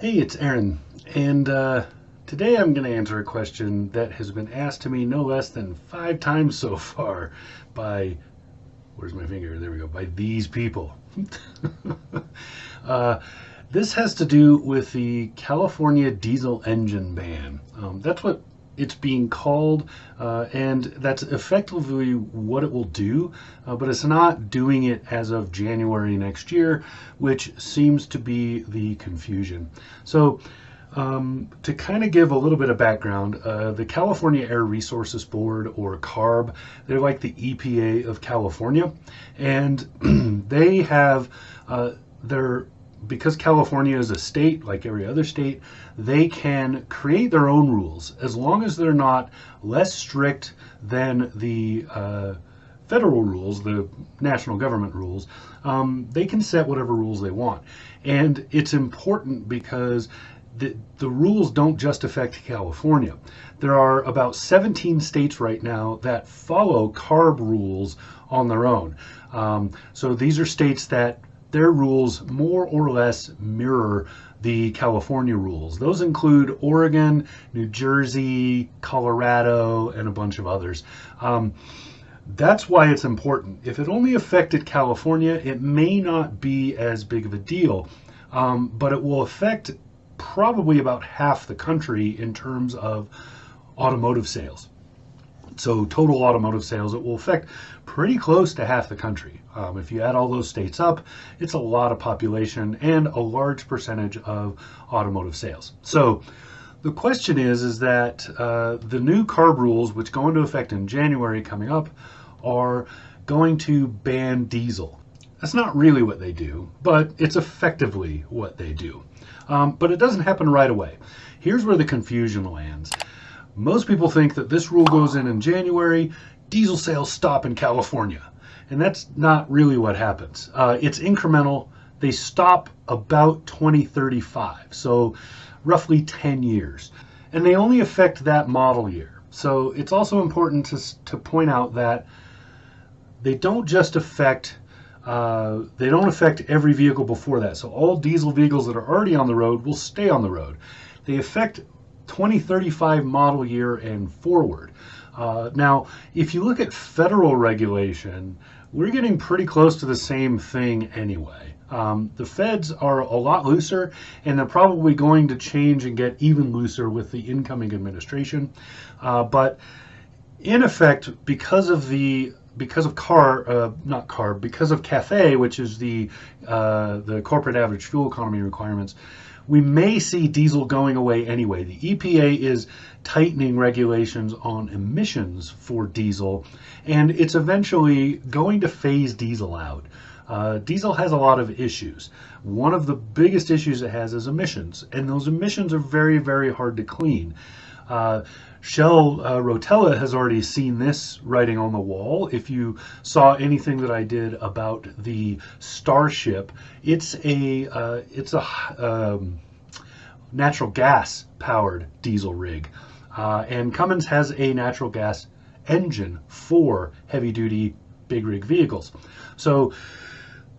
Hey, it's Aaron, and today I'm going to answer a question that has been asked to me no less than 5 times so far by, where's my finger? There we go, by these people. uh, this has to do with the California diesel engine ban. That's what it's being called, and that's effectively what it will do, but it's not doing it as of January next year, which seems to be the confusion. So, to kind of give a little bit of background, the California Air Resources Board, or CARB, they're like the EPA of California, and they have their because California is a state like every other state, they can create their own rules as long as they're not less strict than the federal rules, the national government rules. They can set whatever rules they want. And it's important because the rules don't just affect California. There are about 17 states right now that follow CARB rules on their own. So these are states that their rules more or less mirror the California rules. Those include Oregon, New Jersey, Colorado, and a bunch of others. That's why it's important. If it only affected California, it may not be as big of a deal, but it will affect probably about half the country in terms of automotive sales. So total automotive sales, it will affect pretty close to half the country. If you add all those states up, it's a lot of population and a large percentage of automotive sales. So the question is that the new CARB rules, which go into effect in January coming up, are going to ban diesel. That's not really what they do, but it's effectively what they do. But it doesn't happen right away. Here's where the confusion lands. Most people think that this rule goes in January, diesel sales stop in California. And that's not really what happens. It's incremental. They stop about 2035, so roughly 10 years. And they only affect that model year. So it's also important to point out that they don't just affect they don't affect every vehicle before that. So all diesel vehicles that are already on the road will stay on the road. They affect 2035 model year and forward. Now, if you look at federal regulation, we're getting pretty close to the same thing anyway. The feds are a lot looser, and they're probably going to change and get even looser with the incoming administration. But in effect, because of CAFE, which is the corporate average fuel economy requirements, we may see diesel going away anyway. The EPA is tightening regulations on emissions for diesel, and it's eventually going to phase diesel out. Diesel has a lot of issues. One of the biggest issues it has is emissions, and those emissions are very, very hard to clean. Shell Rotella has already seen this writing on the wall. If you saw anything that I did about the Starship, it's a natural gas powered diesel rig, and Cummins has a natural gas engine for heavy duty big rig vehicles. So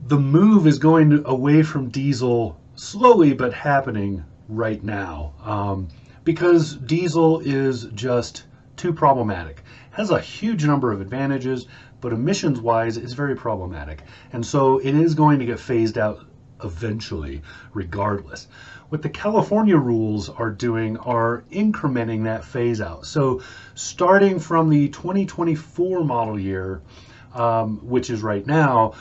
the move is going away from diesel slowly, but happening right now. Because diesel is just too problematic. It has a huge number of advantages, but emissions wise, it's very problematic. And so it is going to get phased out eventually, regardless. What the California rules are doing are incrementing that phase out. So starting from the 2024 model year, which is right now,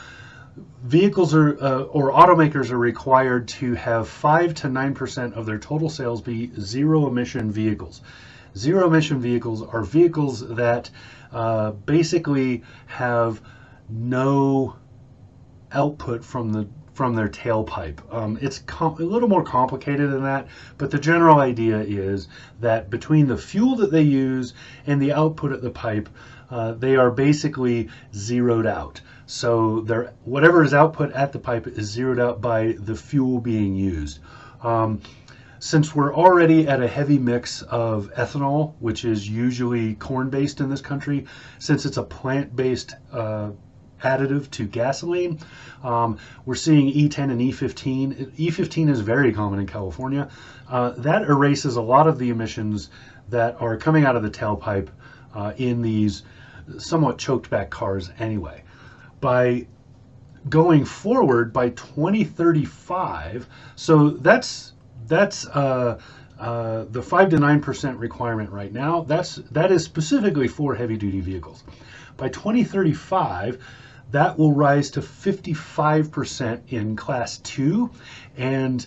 vehicles or automakers are required to have 5 to 9% of their total sales be zero emission vehicles. Zero emission vehicles are vehicles that basically have no output from their tailpipe. It's a little more complicated than that, but the general idea is that between the fuel that they use and the output at the pipe, they are basically zeroed out. So whatever is output at the pipe is zeroed out by the fuel being used. Since we're already at a heavy mix of ethanol, which is usually corn-based in this country, since it's a plant-based additive to gasoline. We're seeing E10 and E15. E15 is very common in California. That erases a lot of the emissions that are coming out of the tailpipe in these somewhat choked back cars anyway. By going forward, by 2035, so that's the 5 to 9% requirement right now. That is specifically for heavy duty vehicles. By 2035, that will rise to 55% in class 2 and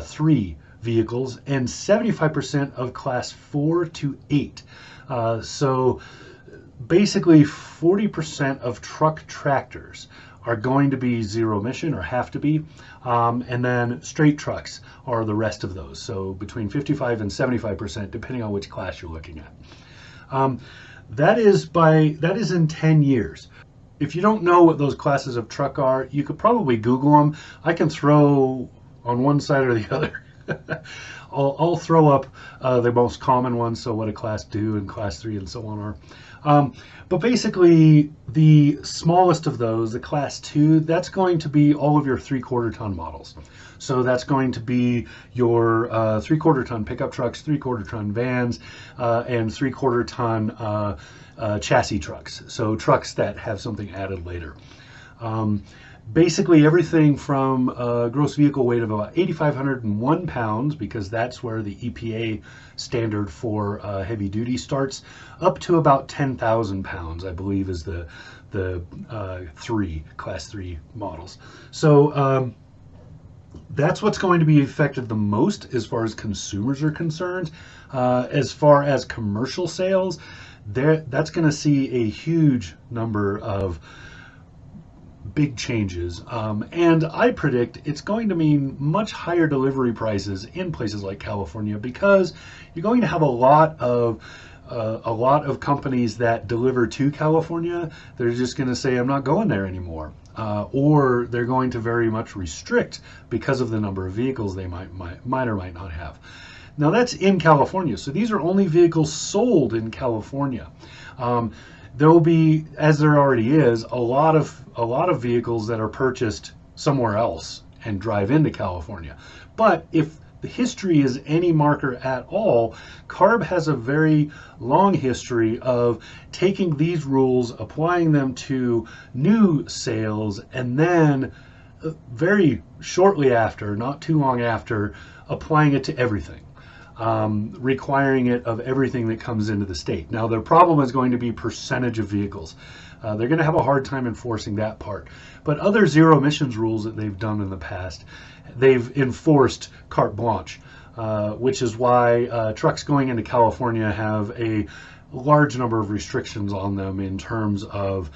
3 vehicles, and 75% of class 4 to 8. So basically 40% of truck tractors are going to be zero emission, or have to be, and then straight trucks are the rest of those. So between 55 and 75%, depending on which class you're looking at. That is in 10 years. If you don't know what those classes of truck are, you could probably Google them. I can throw on one side or the other. I'll throw up the most common ones, so what a class 2 and class 3 and so on are. But basically, the smallest of those, the class 2, that's going to be all of your 3/4 ton models. So that's going to be your 3/4 ton pickup trucks, 3/4 ton vans, and 3/4 ton chassis trucks. So trucks that have something added later. Basically everything from a gross vehicle weight of about 8,501 pounds, because that's where the EPA standard for heavy duty starts, up to about 10,000 pounds, I believe, is the class 3 models. So that's what's going to be affected the most as far as consumers are concerned. As far as commercial sales, that's going to see a huge number of big changes, and I predict it's going to mean much higher delivery prices in places like California, because you're going to have a lot of companies that deliver to California. They're just going to say, I'm not going there anymore, or they're going to very much restrict because of the number of vehicles they might or might not have. Now that's in California, so these are only vehicles sold in California. There will be, as there already is, a lot of vehicles that are purchased somewhere else and drive into California. But if the history is any marker at all, CARB has a very long history of taking these rules, applying them to new sales, and then very shortly after, not too long after, applying it to everything. Requiring it of everything that comes into the state. Now, their problem is going to be percentage of vehicles. They're going to have a hard time enforcing that part. But other zero emissions rules that they've done in the past, they've enforced carte blanche, which is why trucks going into California have a large number of restrictions on them in terms of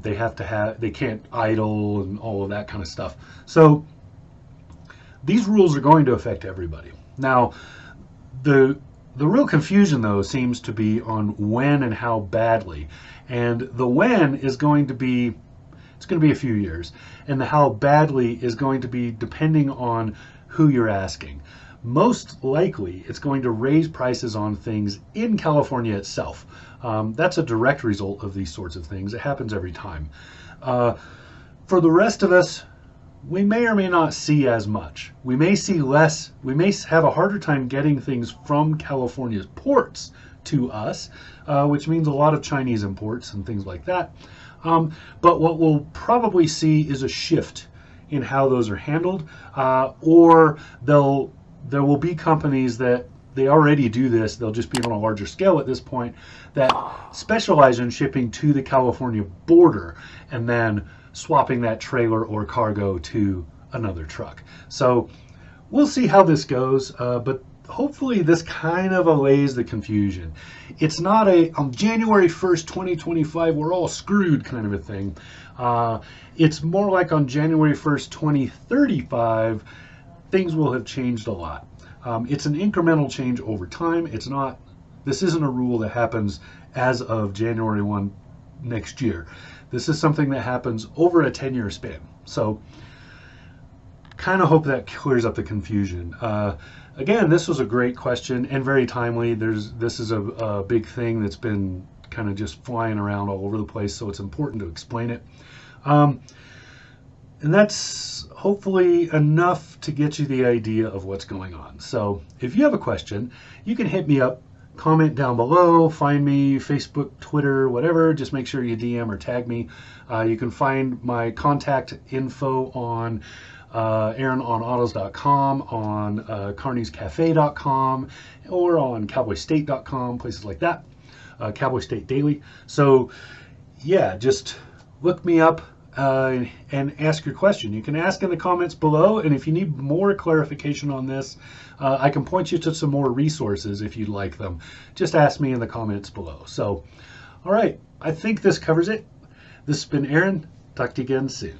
they can't idle and all of that kind of stuff. So these rules are going to affect everybody. Now, the real confusion, though, seems to be on when and how badly. And the when is going to be, it's going to be a few years. And the how badly is going to be depending on who you're asking. Most likely, it's going to raise prices on things in California itself. That's a direct result of these sorts of things. It happens every time. For the rest of us, we may or may not see as much. We may see less. We may have a harder time getting things from California's ports to us, which means a lot of Chinese imports and things like that. But what we'll probably see is a shift in how those are handled, or there will be companies that they already do this. They'll just be on a larger scale at this point, that specialize in shipping to the California border and then swapping that trailer or cargo to another truck. So we'll see how this goes, but hopefully this kind of allays the confusion. It's not a on January 1st, 2025, we're all screwed kind of a thing. It's more like on January 1st, 2035, things will have changed a lot. It's an incremental change over time. This isn't a rule that happens as of January 1 next year. This is something that happens over a 10-year span. So kind of hope that clears up the confusion. Again, this was a great question and very timely. This is a big thing that's been kind of just flying around all over the place, so it's important to explain it. And that's hopefully enough to get you the idea of what's going on. So if you have a question, you can hit me up, comment down below, find me, Facebook, Twitter, whatever. Just make sure you DM or tag me. You can find my contact info on AaronOnAutos.com, on CarniesCafe.com, or on CowboyState.com, places like that. Cowboy State Daily. So yeah, just look me up and ask your question. You can ask in the comments below, and if you need more clarification on this, I can point you to some more resources if you'd like them. Just ask me in the comments below. So, all right, I think this covers it. This has been Aaron. Talk to you again soon.